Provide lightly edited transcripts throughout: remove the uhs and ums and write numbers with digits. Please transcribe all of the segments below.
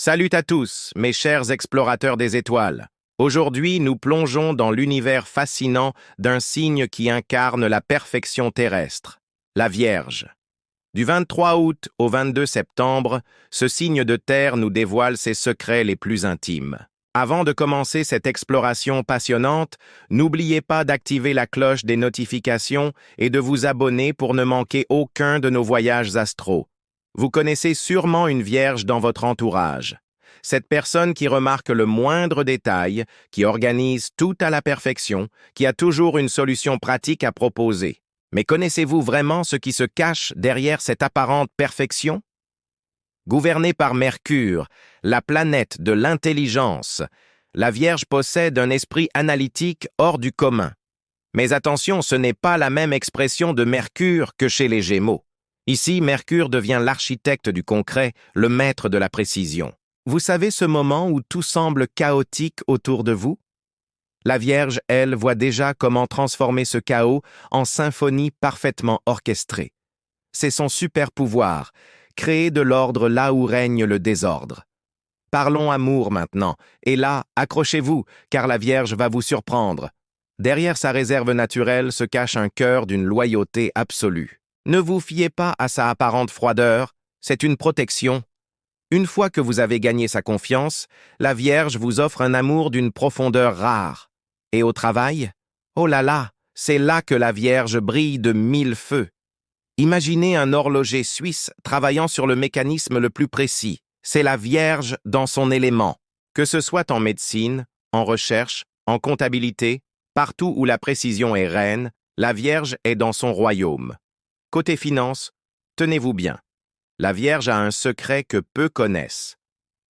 Salut à tous, mes chers explorateurs des étoiles. Aujourd'hui, nous plongeons dans l'univers fascinant d'un signe qui incarne la perfection terrestre, la Vierge. Du 23 août au 22 septembre, ce signe de terre nous dévoile ses secrets les plus intimes. Avant de commencer cette exploration passionnante, n'oubliez pas d'activer la cloche des notifications et de vous abonner pour ne manquer aucun de nos voyages astraux. Vous connaissez sûrement une vierge dans votre entourage. Cette personne qui remarque le moindre détail, qui organise tout à la perfection, qui a toujours une solution pratique à proposer. Mais connaissez-vous vraiment ce qui se cache derrière cette apparente perfection? Gouvernée par Mercure, la planète de l'intelligence, la Vierge possède un esprit analytique hors du commun. Mais attention, ce n'est pas la même expression de Mercure que chez les Gémeaux. Ici, Mercure devient l'architecte du concret, le maître de la précision. Vous savez ce moment où tout semble chaotique autour de vous? La Vierge, elle, voit déjà comment transformer ce chaos en symphonie parfaitement orchestrée. C'est son super pouvoir, créer de l'ordre là où règne le désordre. Parlons amour maintenant, et là, accrochez-vous, car la Vierge va vous surprendre. Derrière sa réserve naturelle se cache un cœur d'une loyauté absolue. Ne vous fiez pas à sa apparente froideur, c'est une protection. Une fois que vous avez gagné sa confiance, la Vierge vous offre un amour d'une profondeur rare. Et au travail? Oh là là, c'est là que la Vierge brille de 1000 feux. Imaginez un horloger suisse travaillant sur le mécanisme le plus précis. C'est la Vierge dans son élément. Que ce soit en médecine, en recherche, en comptabilité, partout où la précision est reine, la Vierge est dans son royaume. Côté finance, tenez-vous bien. La Vierge a un secret que peu connaissent.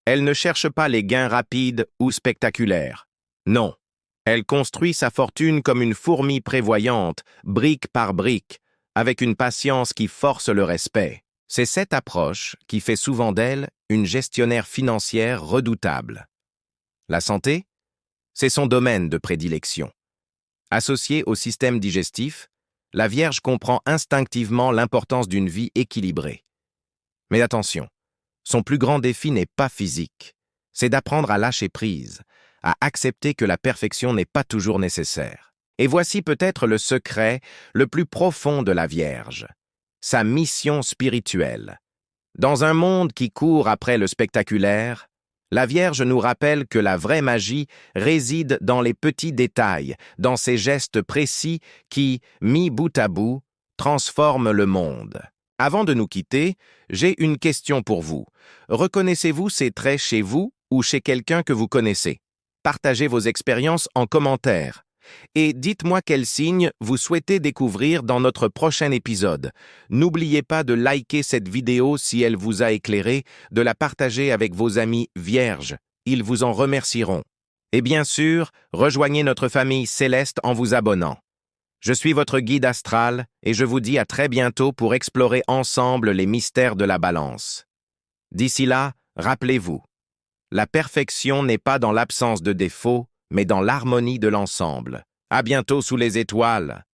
Elle ne cherche pas les gains rapides ou spectaculaires. Non, elle construit sa fortune comme une fourmi prévoyante, brique par brique, avec une patience qui force le respect. C'est cette approche qui fait souvent d'elle une gestionnaire financière redoutable. La santé, c'est son domaine de prédilection. Associée au système digestif, la Vierge comprend instinctivement l'importance d'une vie équilibrée. Mais attention, son plus grand défi n'est pas physique, c'est d'apprendre à lâcher prise, à accepter que la perfection n'est pas toujours nécessaire. Et voici peut-être le secret le plus profond de la Vierge, sa mission spirituelle. Dans un monde qui court après le spectaculaire, la Vierge nous rappelle que la vraie magie réside dans les petits détails, dans ces gestes précis qui, mis bout à bout, transforment le monde. Avant de nous quitter, j'ai une question pour vous. Reconnaissez-vous ces traits chez vous ou chez quelqu'un que vous connaissez? Partagez vos expériences en commentaire. Et dites-moi quels signes vous souhaitez découvrir dans notre prochain épisode. N'oubliez pas de liker cette vidéo si elle vous a éclairé, de la partager avec vos amis vierges. Ils vous en remercieront. Et bien sûr, rejoignez notre famille céleste en vous abonnant. Je suis votre guide astral et je vous dis à très bientôt pour explorer ensemble les mystères de la balance. D'ici là, rappelez-vous, la perfection n'est pas dans l'absence de défauts, mais dans l'harmonie de l'ensemble. À bientôt sous les étoiles.